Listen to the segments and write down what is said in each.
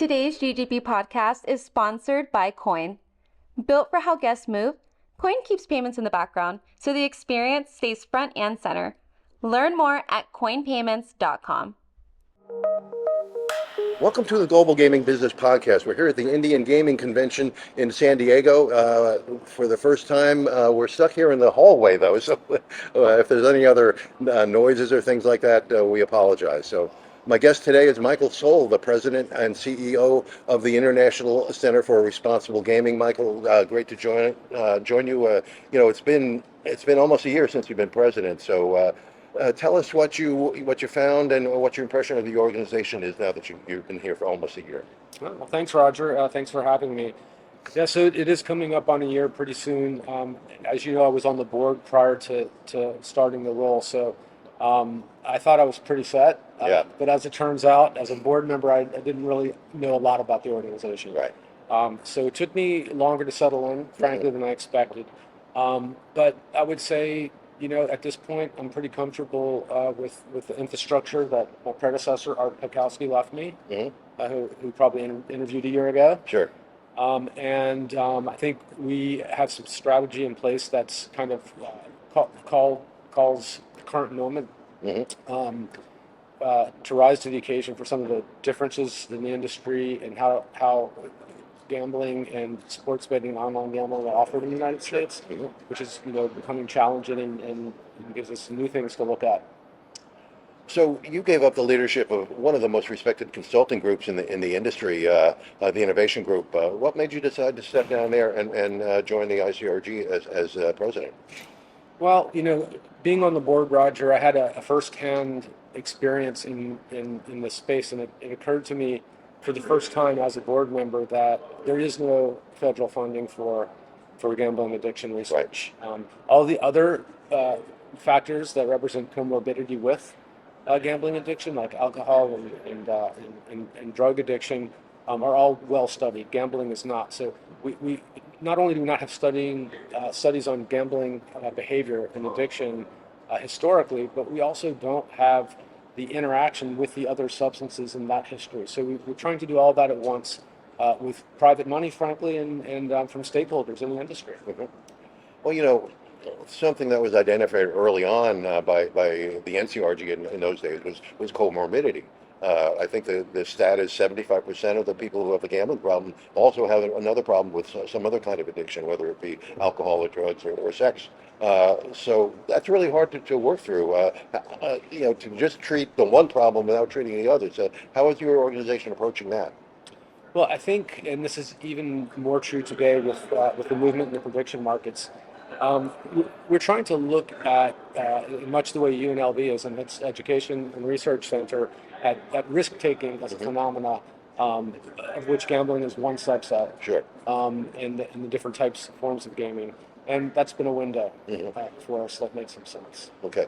Today's GGP podcast is sponsored by Coin. Built for how guests move, Coin keeps payments in the background so the experience stays front and center. Learn more at coinpayments.com. Welcome to the Global Gaming Business Podcast. We're here at the Indian Gaming Convention in San Diego for the first time. We're stuck here in the hallway, though, so if there's any other noises or things like that, we apologize. So, my guest today is Michael Soll, the President and CEO of the International Center for Responsible Gaming. Michael, great to join you. It's been almost a year since you've been president, so. Tell us what you found and what your impression of the organization is now that you've been here for almost a year. Well, thanks, Roger. Thanks for having me. Yeah, so it is coming up on a year pretty soon. As you know, I was on the board prior to starting the role, so I thought I was pretty set. Yeah. But as it turns out, as a board member, I didn't really know a lot about the organization. Right. So it took me longer to settle in, frankly, than I expected. But I would say, at this point, I'm pretty comfortable with the infrastructure that my predecessor, Art Pekowski, left me, who probably interviewed a year ago. Sure. I think we have some strategy in place that's kind of calls the current moment to rise to the occasion for some of the differences in the industry and how gambling and sports betting and online gambling are offered in the United States, which is becoming challenging and gives us some new things to look at. So you gave up the leadership of one of the most respected consulting groups in the industry, the Innovation Group. What made you decide to step down there and join the ICRG as president? Well, being on the board, Roger, I had a firsthand experience in this space, and it occurred to me for the first time as a board member that there is no federal funding for gambling addiction research. Right. All the other factors that represent comorbidity with gambling addiction, like alcohol and drug addiction, are all well studied. Gambling is not. So we not only do we not have studies on gambling behavior and addiction historically, but we also don't have the interaction with the other substances in that history. So we're trying to do all that at once with private money, frankly, and from stakeholders in the industry. Mm-hmm. Well, something that was identified early on by the NCRG in those days was comorbidity. I think the stat is 75% of the people who have a gambling problem also have another problem with some other kind of addiction, whether it be alcohol or drugs or sex. So that's really hard to work through, to just treat the one problem without treating the others. How is your organization approaching that? Well, I think, and this is even more true today with the movement in the prediction markets, we're trying to look at, much the way UNLV is in its education and research center, at risk-taking as a phenomena, of which gambling is one subset. Sure. And the different forms of gaming. And that's been a window for us that makes some sense. Okay.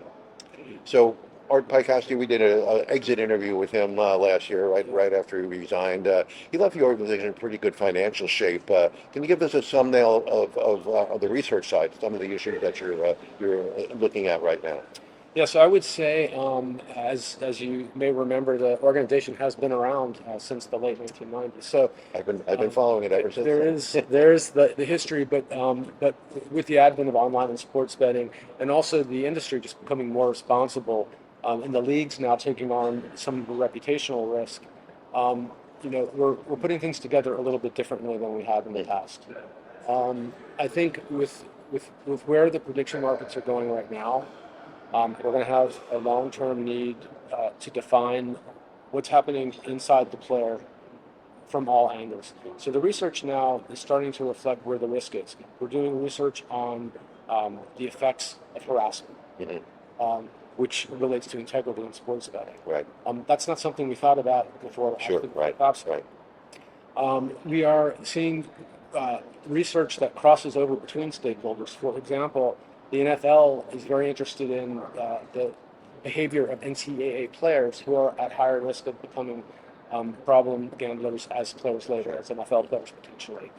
So Art Pekowski, we did an exit interview with him last year, right after he resigned. He left the organization in pretty good financial shape. Can you give us a thumbnail of the research side, some of the issues that you're looking at right now? Yeah, so I would say, as you may remember, the organization has been around since the late 1990s. So I've been following it ever since. There's the history, but with the advent of online and sports betting, and also the industry just becoming more responsible, and the leagues now taking on some of the reputational risk, we're putting things together a little bit differently than we have in the past. I think with where the prediction markets are going right now, we're going to have a long-term need to define what's happening inside the player from all angles. So the research now is starting to reflect where the risk is. We're doing research on the effects of harassment, which relates to integrity in sports betting. Right. That's not something we thought about before. Sure. Right. Absolutely. Right. We are seeing research that crosses over between stakeholders. For example, the NFL is very interested in the behavior of NCAA players who are at higher risk of becoming problem gamblers as players later, as NFL players potentially.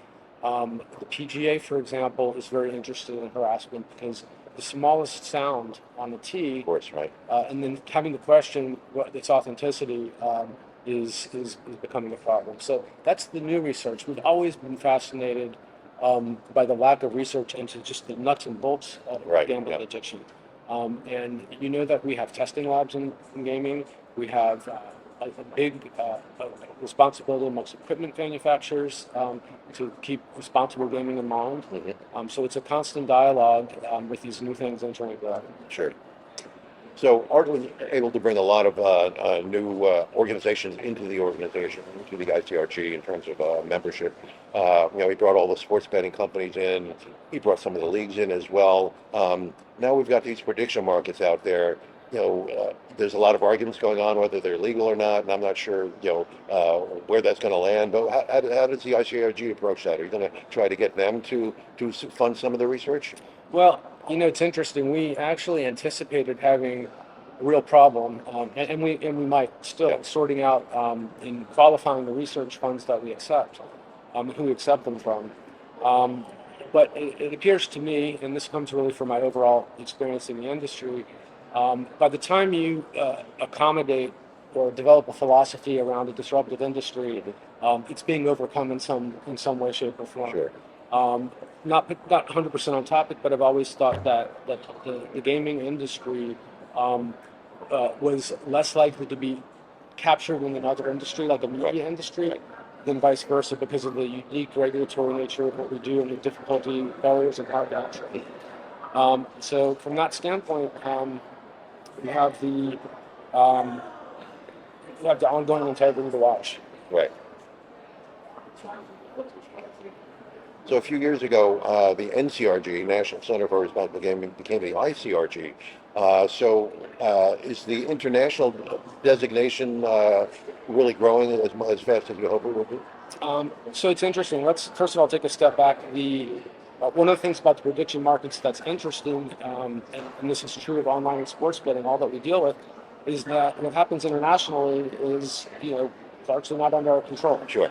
The PGA, for example, is very interested in harassment because the smallest sound on the tee, Of course, right. and then having to question its authenticity is becoming a problem. So that's the new research. We've always been fascinated by the lack of research into just the nuts and bolts of Right. gambling Yeah. addiction. And you know that we have testing labs in gaming. We have a big responsibility amongst equipment manufacturers to keep responsible gaming in mind. So it's a constant dialogue with these new things entering the Sure. So Art was able to bring a lot of new organizations into the organization, into the ICRG in terms of membership. He brought all the sports betting companies in. He brought some of the leagues in as well. Now we've got these prediction markets out there. There's a lot of arguments going on whether they're legal or not, and I'm not sure, where that's going to land. But how does the ICRG approach that? Are you going to try to get them to fund some of the research? Well, it's interesting. We actually anticipated having a real problem, and we might still Yeah. sorting out in qualifying the research funds that we accept, who we accept them from. But it appears to me, and this comes really from my overall experience in the industry, by the time you accommodate or develop a philosophy around a disruptive industry, it's being overcome in some way, shape, or form. Sure. Not 100% on topic, but I've always thought that the gaming industry was less likely to be captured in another industry, like a media industry, than vice versa, because of the unique regulatory nature of what we do and the difficulty, barriers, and hard entry. So from that standpoint, we have the um, we have the ongoing integrity to watch. Right. So a few years ago, the NCRG, National Center for Responsible Gaming, became the ICRG. Is the international designation really growing as fast as you hope it will be? So it's interesting. Let's first of all take a step back. One of the things about the prediction markets that's interesting, and this is true of online and sports betting, all that we deal with, is that what happens internationally is largely not under our control. Sure.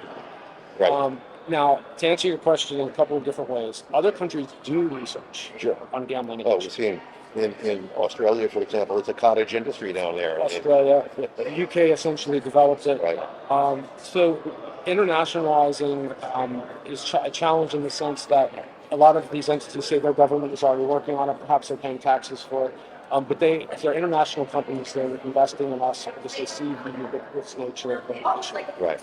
Right. Now, to answer your question in a couple of different ways, other countries do research Sure. on gambling Oh, we've addiction. seen in Australia, for example, it's a cottage industry down there. Australia, the UK essentially developed it. Right. So internationalizing is a challenge in the sense that a lot of these entities say their government is already working on it, perhaps they're paying taxes for it, but they're international companies, they're investing in us because they see the ubiquitous nature of the industry. Right.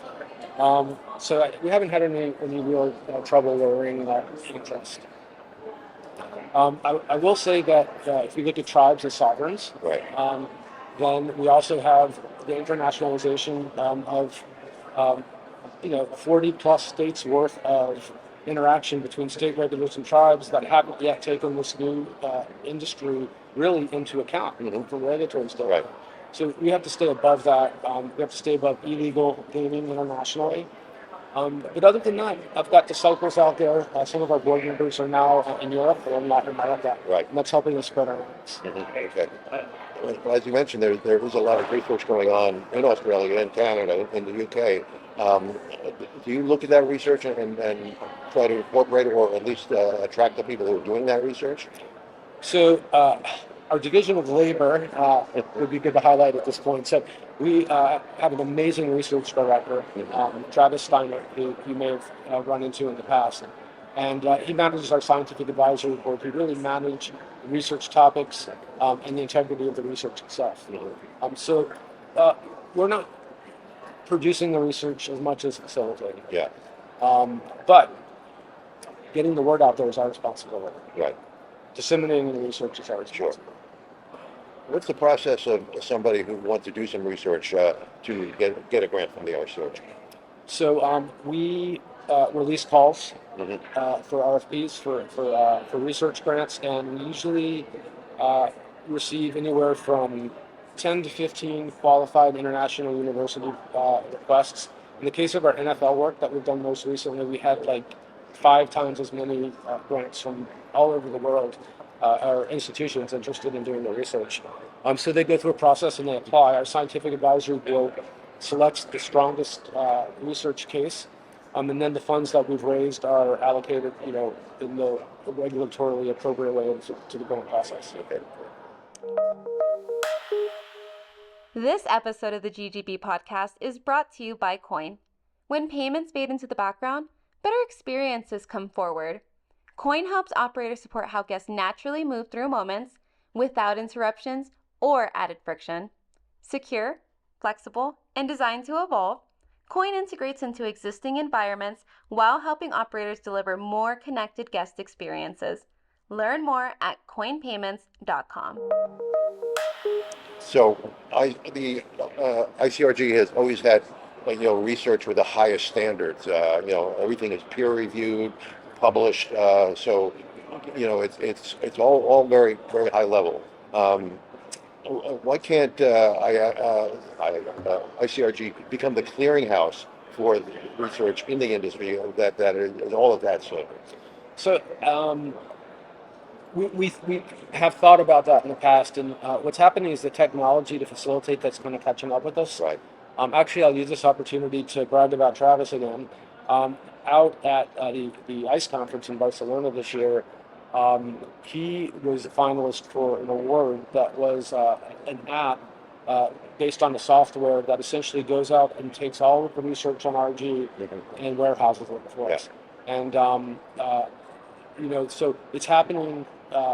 So we haven't had any real trouble lowering that interest. I will say that if we look at tribes as sovereigns, Right. then we also have the internationalization of 40 plus states worth of interaction between state regulators and tribes that haven't yet taken this new industry really into account from a regulatory standpoint. Right. So we have to stay above that. We have to stay above illegal gaming internationally. But other than that, I've got disciples out there. Some of our board members are now in Europe or in Latin America. Right. And that's helping us spread our wings. Okay. Well, as you mentioned, there is a lot of research going on in Australia, in Canada, in the UK. Do you look at that research and try to incorporate it, or at least attract the people who are doing that research? So our division of labor would be good to highlight at this point. So we have an amazing research director, Travis Steiner, who you may have run into in the past. And he manages our scientific advisory board. We really manage the research topics and the integrity of the research itself. So we're not producing the research as much as facilitating. Yeah. But getting the word out there is our responsibility. Right. Disseminating the research is our responsibility. What's the process of somebody who wants to do some research to get a grant from the ICRG? So we release calls for RFPs for research grants, and we usually receive anywhere from 10 to 15 qualified international university requests. In the case of our NFL work that we've done most recently, we had like 5 times as many grants from all over the world, our institutions interested in doing the research. So they go through a process and they apply. Our scientific advisory board selects the strongest research case, and then the funds that we've raised are allocated, in the regulatorily appropriate way to the grant process. Okay. This episode of the GGB podcast is brought to you by Coin. When payments fade into the background, better experiences come forward. Coin helps operators support how guests naturally move through moments without interruptions or added friction. Secure, flexible, and designed to evolve, Coin integrates into existing environments while helping operators deliver more connected guest experiences. Learn more at coinpayments.com. So the ICRG has always had research with the highest standards. Everything is peer reviewed, published. It's all very very high level. Why can't ICRG become the clearinghouse for research in the industry that is all of that standards? So we have thought about that in the past, and what's happening is the technology to facilitate that's kind of catching up with us. Right. Actually, I'll use this opportunity to brag about Travis again. Out at the ICE conference in Barcelona this year, he was a finalist for an award that was an app based on the software that essentially goes out and takes all of the research on RG and warehouses it for us. And so it's happening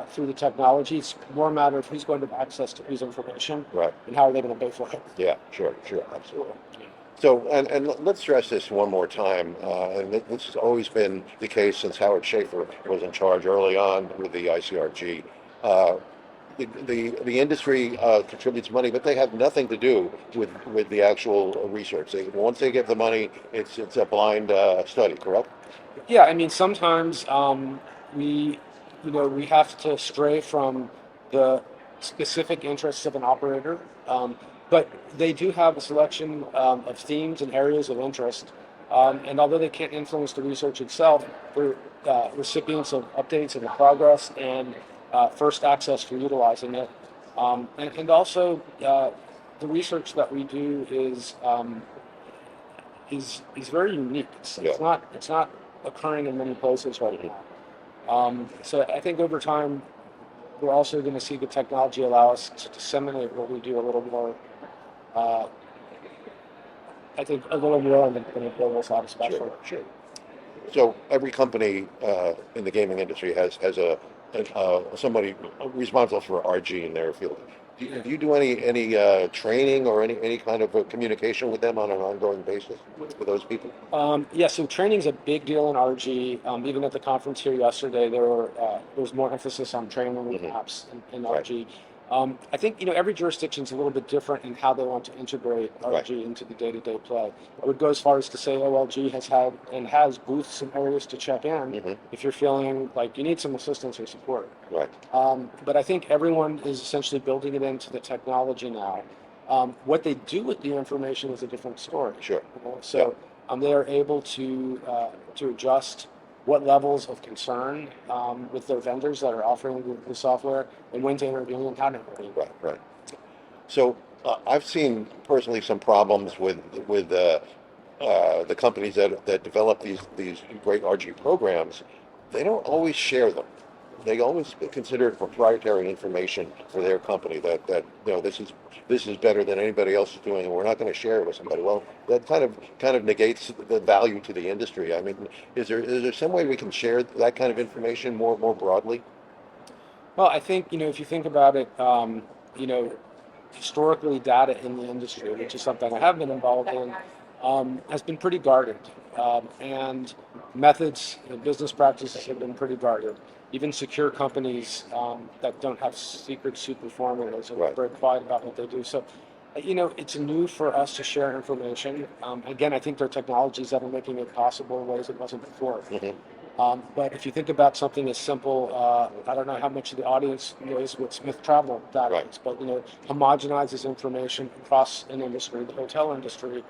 through the technology. It's more a matter of who's going to have access to whose information, Right. and how are they going to pay for it. Yeah, sure, absolutely. So, and let's stress this one more time, and this has always been the case since Howard Schaefer was in charge early on with the ICRG. The industry contributes money, but they have nothing to do with the actual research. Once they get the money, it's a blind study, correct? Yeah, I mean, sometimes we have to stray from the specific interests of an operator, but they do have a selection of themes and areas of interest. And although they can't influence the research itself, they're recipients of updates and the progress and first access for utilizing it. And also, the research that we do is very unique. It's not occurring in many places right now. So I think over time, we're also going to see the technology allow us to disseminate what we do a little more. I think a little more on the global side, especially. Sure. So every company in the gaming industry has somebody responsible for RG in their field. Do you do any training or any kind of communication with them on an ongoing basis with those people? Yeah, so training's a big deal in RG. Even at the conference here yesterday, there was more emphasis on training apps in RG. I think every jurisdiction's a little bit different in how they want to integrate RG into the day-to-day play. I would go as far as to say OLG has had and has booths and areas to check in if you're feeling like you need some assistance or support. Right. But I think everyone is essentially building it into the technology now. What they do with the information is a different story. Sure. So they are able to adjust what levels of concern with their vendors that are offering the software, and when to intervene and how to intervene. Right. So I've seen personally some problems with the companies that develop these great RG programs. They don't always share them. They always consider it proprietary information for their company that this is better than anybody else is doing, and we're not going to share it with somebody. Well, that kind of negates the value to the industry. I mean, is there some way we can share that kind of information more broadly? Well, I think if you think about it, historically data in the industry, which is something I have been involved in, has been pretty guarded, and methods and business practices have been pretty guarded. Even secure companies that don't have secret super formulas are very quiet about what they do. So, it's new for us to share information. Again, I think there are technologies that are making it possible in ways it wasn't before. But if you think about something as simple, I don't know how much of the audience knows what Smith Travel data is, but homogenizes information across an industry, the hotel industry,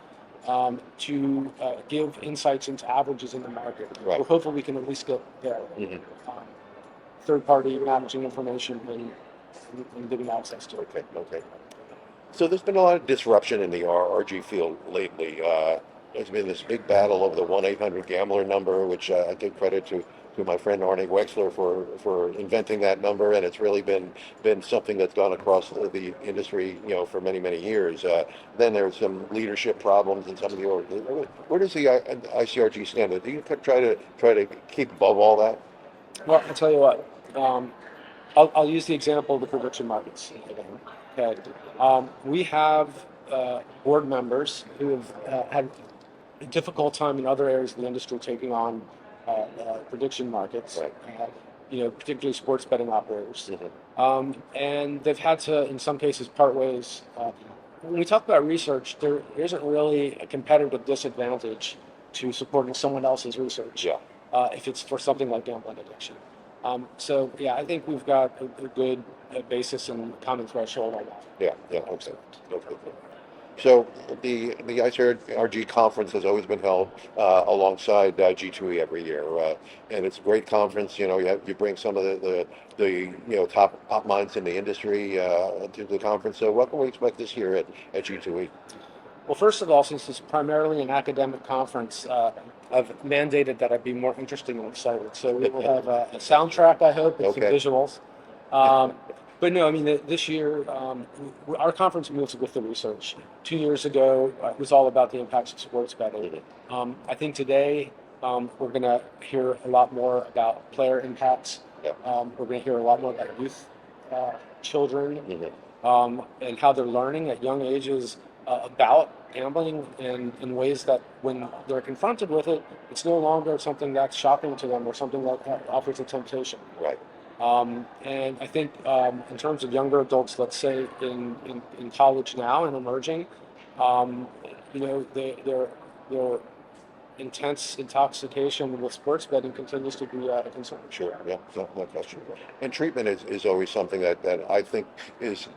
to give insights into averages in the market. Right. Well, hopefully we can at least get there. Third-party managing information and giving access to it. Okay. So there's been a lot of disruption in the RG field lately. There's been this big battle over the 1-800 gambler number, which I give credit to to my friend Arnie Wexler for inventing that number, and it's really been something that's gone across the industry, for many many years. Then there's some leadership problems in some of the org. Where does the ICRG stand? Do you try to keep above all that? Well, I'll tell you what. I'll use the example of the prediction markets again. Okay. We have board members who have had a difficult time in other areas of the industry taking on prediction markets, Right. Particularly sports betting operators. Mm-hmm. And they've had to, in some cases, part ways. When we talk about research, there isn't really a competitive disadvantage to supporting someone else's research. Yeah. If it's for something like gambling addiction. So yeah, I think we've got a good basis and common threshold on that. Yeah, okay. Okay. So the ICRG conference has always been held alongside G2E every year, and it's a great conference. You bring some of the top minds in the industry to the conference. So what can we expect this year at G2E? Well, first of all, since it's primarily an academic conference, I've mandated that I be more interesting and excited. So we will have a soundtrack, I hope, and some Okay. visuals. But no, I mean, this year, our conference moves with the research. 2 years ago, it was all about the impacts of sports betting. I think today, we're going to hear a lot more about player impacts. Yeah. We're going to hear a lot more about youth, children, Mm-hmm. and how they're learning at young ages about gambling in ways that when they're confronted with it, it's no longer something that's shocking to them or something that offers a temptation. Right. And I think in terms of younger adults, let's say in college now and emerging, their intense intoxication with sports betting continues to be a concern. Sure, yeah, no question. And treatment is always something that I think is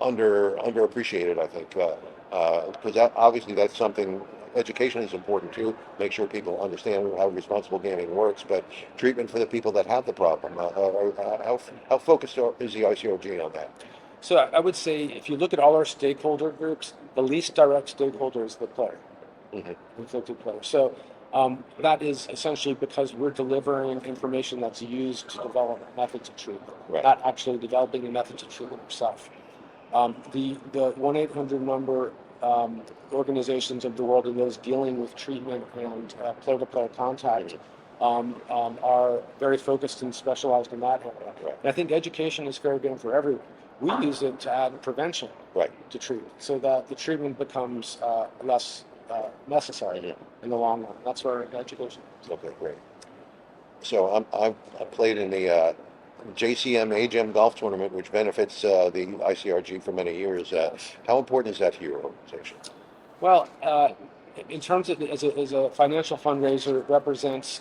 underappreciated. I think because obviously that's something. Education is important too. Make sure people understand how responsible gaming works. But treatment for the people that have the problem. How focused is the ICRG on that? So I would say if you look at all our stakeholder groups, the least direct stakeholder is the player. Mm-hmm. Inflicted player. So that is essentially because we're delivering information that's used to develop methods of treatment, Right. not actually developing the methods of treatment itself. The 1-800 number organizations of the world and those dealing with treatment and player-to-player contact are very focused and specialized in that area. Right. And I think education is fair game for everyone. We use it to add prevention Right. to treatment so that the treatment becomes less necessary Yeah. in the long run. That's where education is. Okay, great. So I played in the JCM AGM golf tournament, which benefits the ICRG for many years. How important is that to your organization? Well, in terms of as a financial fundraiser, it represents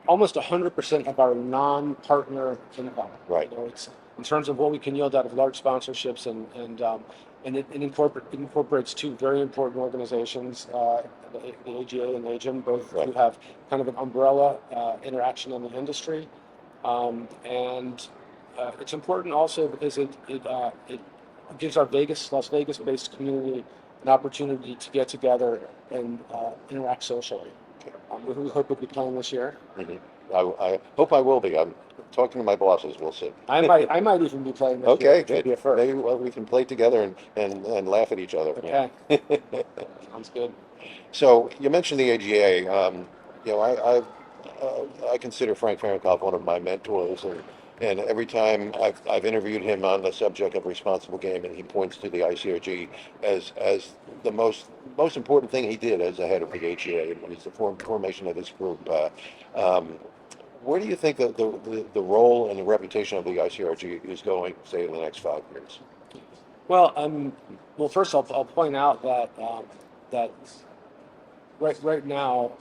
almost 100% of our non-partner income. Right. It's in terms of what we can yield out of large sponsorships, and it incorporates two very important organizations, the AGA and AGM, both Right. who have kind of an umbrella interaction in the industry, and it's important also because it gives our Las Vegas-based community an opportunity to get together and interact socially. We hope we'll be playing this year. Mm-hmm. I hope I will be. I'm talking to my bosses. We'll see. I might even be playing this year. Okay, Which would good. be a first. Maybe we can play together and laugh at each other. Okay. Sounds good. So you mentioned the AGA. I consider Frank Fahrenkopf one of my mentors, and every time I've interviewed him on the subject of responsible gaming, he points to the ICRG as the most important thing he did as the head of the AGA, and was the formation of this group. Where do you think that the role and the reputation of the ICRG is going, say, in the next 5 years? Well, first I'll point out that right now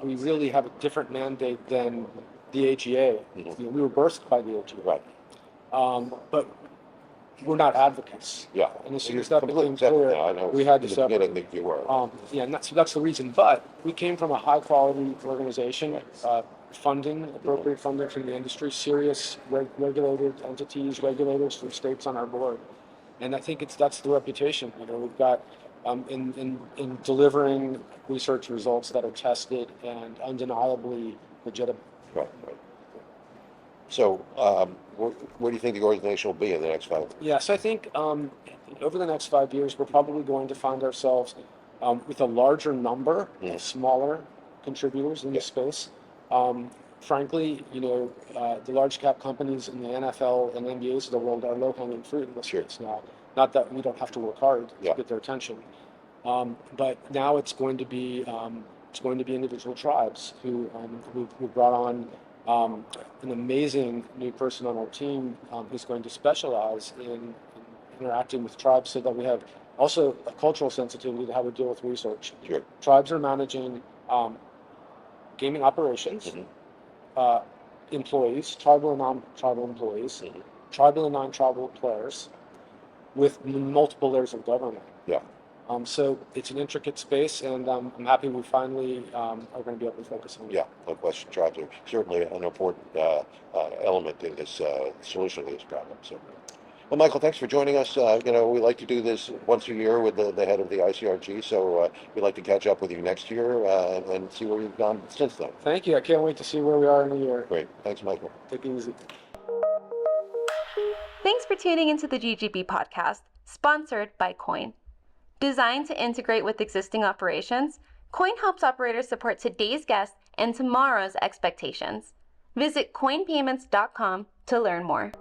we really have a different mandate than the AGA. Mm-hmm. We were birthed by the AGA, Right. but we're not advocates. Yeah. And as soon You're as that completely became separate clear, now. I know we had to in the separate. beginning that you were. And that's the reason. But we came from a high quality organization, funding, appropriate funding from the industry, serious regulated entities, regulators from states on our board. And I think that's the reputation. We've got in delivering research results that are tested and undeniably legitimate. Right, right. So, where do you think the organization will be in the next 5 years? Yes, I think over the next 5 years, we're probably going to find ourselves with a larger number of smaller contributors in the space. Frankly, the large cap companies in the NFL and NBAs of the world are low hanging fruit in this space now. Not that we don't have to work hard to get their attention, but now it's going to be individual tribes who brought on an amazing new person on our team who's going to specialize in interacting with tribes so that we have also a cultural sensitivity to how we deal with research. Sure. Tribes are managing gaming operations, employees, tribal and non-tribal employees, tribal and non-tribal players with multiple layers of government. Yeah. So it's an intricate space, and I'm happy we finally are going to be able to focus on it. Yeah, no question. Tribes are certainly an important element in this solution to this problem. So, well, Michael, thanks for joining us. We like to do this once a year with the head of the ICRG, so we'd like to catch up with you next year and see where you've gone since then. Thank you. I can't wait to see where we are in a year. Great. Thanks, Michael. Take it easy. Thanks for tuning into the GGB podcast, sponsored by Coin. Designed to integrate with existing operations, Coin helps operators support today's guests and tomorrow's expectations. Visit coinpayments.com to learn more.